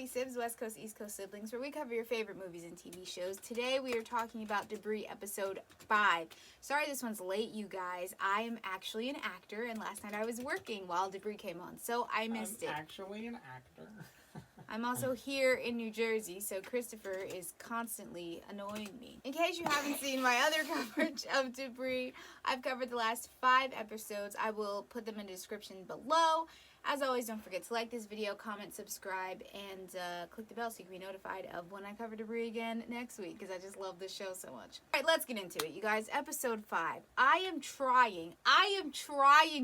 Sibz, West Coast, East Coast siblings, where we cover your favorite movies and TV shows. Today we are talking about Debris episode 5. Sorry this one's late, you guys. I am actually an actor, and last night I was working while Debris came on, so I missed it. I'm actually an actor. I'm also here in New Jersey, so Christopher is constantly annoying me. In case you haven't seen my other coverage of Debris, I've covered the last 5 episodes. I will put them in the description below. As always, don't forget to like this video, comment, subscribe, and click the bell so you can be notified of when I cover Debris again next week, because I just love this show so much. Alright, let's get into it, you guys. Episode 5. I am trying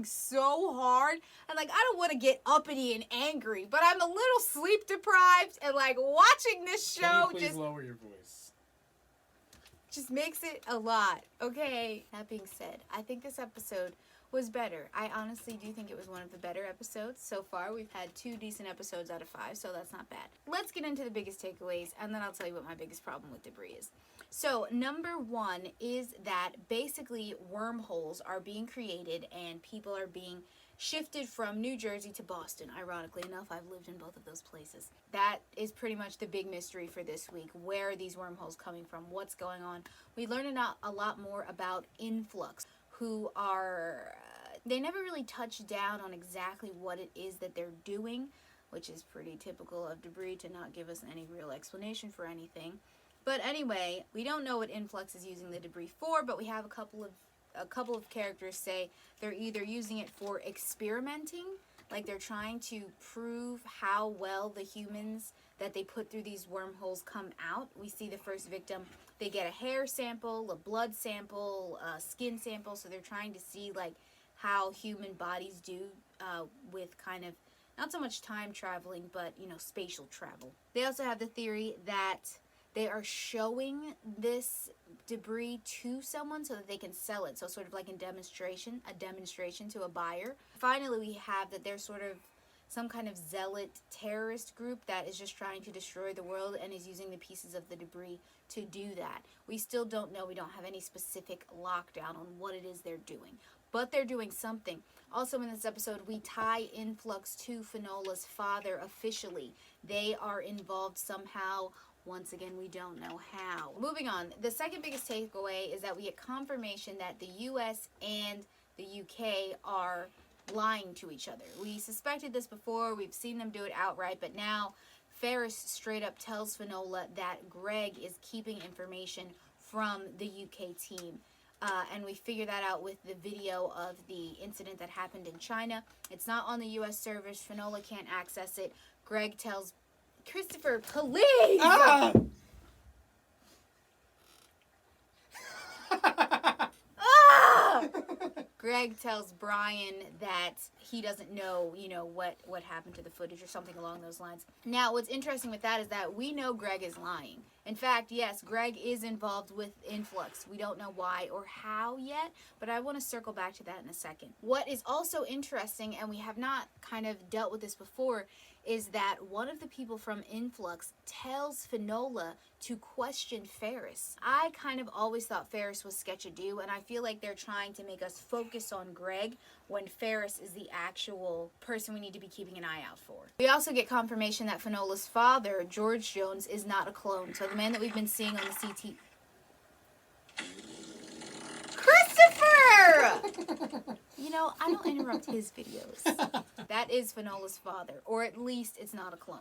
so hard, and I don't want to get uppity and angry, but I'm a little sleep deprived, and watching this show Can you please lower your voice? Just makes it a lot. Okay, that being said, I think this episode was better. I honestly do think it was one of the better episodes so far. We've had 2 decent episodes out of 5, so that's not bad. Let's get into the biggest takeaways, and then I'll tell you what my biggest problem with Debris is. So, number 1 is that basically wormholes are being created and people are being shifted from New Jersey to Boston. Ironically enough, I've lived in both of those places. That is pretty much the big mystery for this week. Where are these wormholes coming from? What's going on? We learned a lot more about Influx, who are, they never really touch down on exactly what it is that they're doing, which is pretty typical of Debris to not give us any real explanation for anything. But anyway, we don't know what Influx is using the Debris for, but we have a couple of characters say they're either using it for experimenting, like they're trying to prove how well the humans that they put through these wormholes come out. We see the first victim, they get a hair sample, a blood sample, a skin sample, so they're trying to see how human bodies do with kind of not so much time traveling, but spatial travel. They also have the theory that they are showing this Debris to someone so that they can sell it. So sort of like a demonstration to a buyer. Finally, we have that they're sort of some kind of zealot terrorist group that is just trying to destroy the world and is using the pieces of the Debris to do that. We still don't know. We don't have any specific lockdown on what it is they're doing. But they're doing something. Also in this episode, we tie Influx to Fenola's father officially. They are involved somehow. Once again, we don't know how. Moving on, the second biggest takeaway is that we get confirmation that the US and the UK are lying to each other. We suspected this before, we've seen them do it outright, but now Ferris straight up tells Fenola that Greg is keeping information from the UK team. And we figure that out with the video of the incident that happened in China. It's not on the US servers. Fenola can't access it. Greg tells Christopher, please! Ah! Ah! Greg tells Brian that he doesn't know, what happened to the footage or something along those lines. Now, what's interesting with that is that we know Greg is lying. In fact, yes, Greg is involved with Influx. We don't know why or how yet, but I want to circle back to that in a second. What is also interesting, and we have not kind of dealt with this before, is that one of the people from Influx tells Fenola to question Ferris. I kind of always thought Ferris was sketch-a-doo, and I feel like they're trying to make us focus on Greg when Ferris is the actual person we need to be keeping an eye out for. We also get confirmation that Fenola's father, George Jones, is not a clone. So the man that we've been seeing on the CT... Christopher! I don't interrupt his videos. That is Fenola's father, or at least it's not a clone.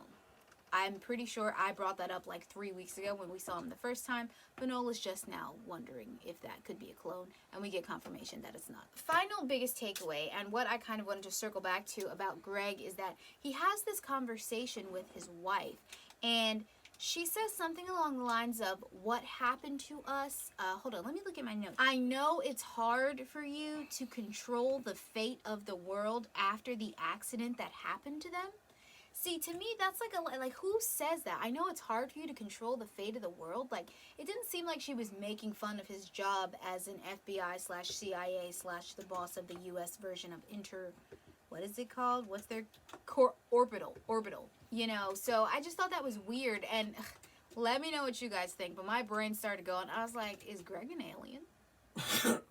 I'm pretty sure I brought that up 3 weeks ago when we saw him the first time. Fenola's just now wondering if that could be a clone, and we get confirmation that it's not. Final biggest takeaway, and what I kind of wanted to circle back to about Greg, is that he has this conversation with his wife, and she says something along the lines of, what happened to us? Hold on, let me look at my notes. I know it's hard for you to control the fate of the world after the accident that happened to them. See, to me, that's who says that? I know it's hard for you to control the fate of the world. It didn't seem like she was making fun of his job as an FBI/CIA/ the boss of the US version of what is it called? What's their orbital, so I just thought that was weird, and let me know what you guys think, but my brain started going. I was like, is Greg an alien?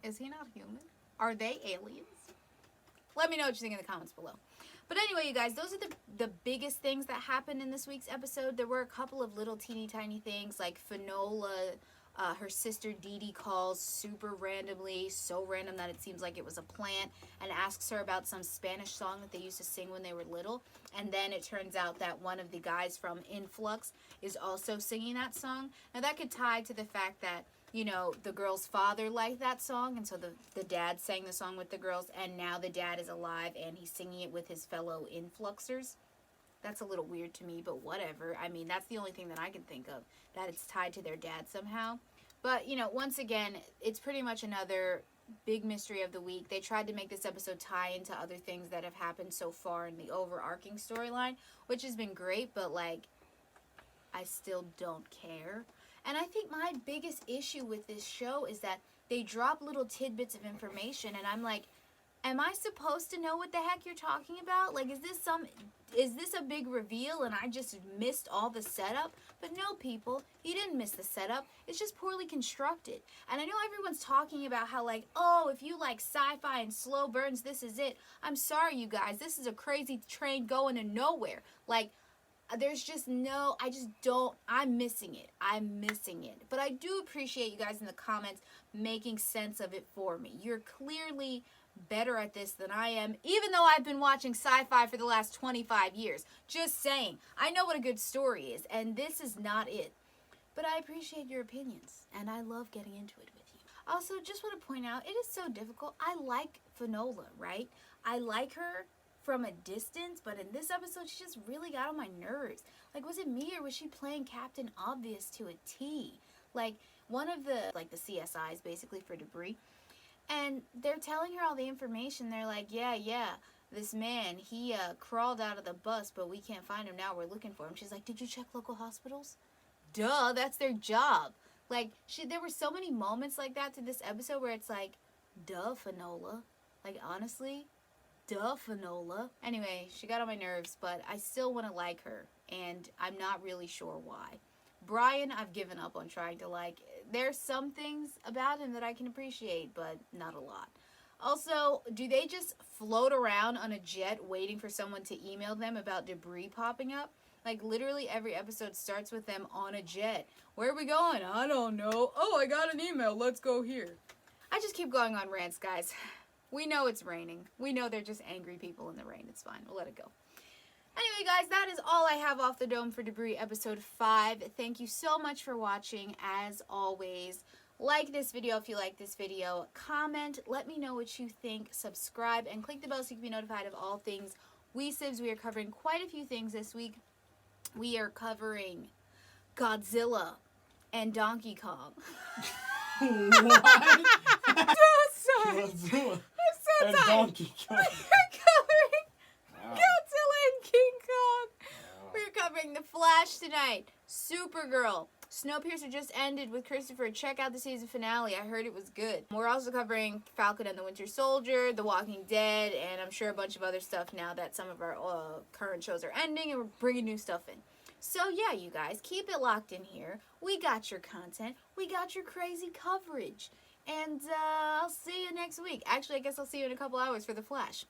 Is he not human? Are they aliens? Let me know what you think in the comments below. But anyway, you guys, those are the biggest things that happened in this week's episode. There were a couple of little teeny tiny things, like Finola, her sister Dee Dee calls super randomly, so random that it seems like it was a plant, and asks her about some Spanish song that they used to sing when they were little. And then it turns out that one of the guys from Influx is also singing that song. Now that could tie to the fact that, you know, the girl's father liked that song, and so the dad sang the song with the girls, and now the dad is alive and he's singing it with his fellow Influxers. That's a little weird to me, but whatever. I mean, that's the only thing that I can think of, that it's tied to their dad somehow. But, you know, once again, it's pretty much another big mystery of the week. They tried to make this episode tie into other things that have happened so far in the overarching storyline, which has been great, but, like, I still don't care. And I think my biggest issue with this show is that they drop little tidbits of information, and I'm like, am I supposed to know what the heck you're talking about? Like, is this a big reveal and I just missed all the setup? But no, people, you didn't miss the setup. It's just poorly constructed. And I know everyone's talking about how, like, oh, if you like sci-fi and slow burns, this is it. I'm sorry, you guys. This is a crazy train going to nowhere. Like, there's just no, I'm missing it. I'm missing it. But I do appreciate you guys in the comments making sense of it for me. You're clearly better at this than I am, even though I've been watching sci-fi for the last 25 years. Just saying. I know what a good story is, and this is not it. But I appreciate your opinions, and I love getting into it with you. Also, just want to point out, it is so difficult. I like Finola, right? I like her from a distance, but in this episode, she just really got on my nerves. Like, was it me, or was she playing Captain Obvious to a T? Like, one of the CSIs, basically, for Debris, and they're telling her all the information. They're like, yeah, this man, he crawled out of the bus, but we can't find him now. We're looking for him. She's like, did you check local hospitals? Duh, that's their job. Like, there were so many moments like that to this episode where it's like, duh, Finola. Like, honestly, duh, Finola. Anyway, she got on my nerves, but I still want to like her, and I'm not really sure why. Brian, I've given up on trying to like. There's some things about him that I can appreciate, but not a lot. Also, do they just float around on a jet waiting for someone to email them about debris popping up? Like, literally every episode starts with them on a jet. Where are we going? I don't know. Oh, I got an email. Let's go here. I just keep going on rants, guys. We know it's raining. We know they're just angry people in the rain. It's fine. We'll let it go. Anyway, guys, that is all I have off the dome for Debris episode 5. Thank you so much for watching. As always, like this video if you like this video. Comment. Let me know what you think. Subscribe and click the bell so you can be notified of all things Sibz. We are covering quite a few things this week. We are covering Godzilla and Donkey Kong. What? Sorry. Godzilla I'm so and tired. Donkey Kong. We're covering Wow. Godzilla and King Kong. Wow. We're covering The Flash tonight. Supergirl. Snowpiercer just ended with Christopher. Check out the season finale. I heard it was good. We're also covering Falcon and the Winter Soldier, The Walking Dead, and I'm sure a bunch of other stuff now that some of our current shows are ending, and we're bringing new stuff in. So yeah, you guys, keep it locked in here. We got your content. We got your crazy coverage. And I'll see you next week. Actually, I guess I'll see you in a couple hours for The Flash.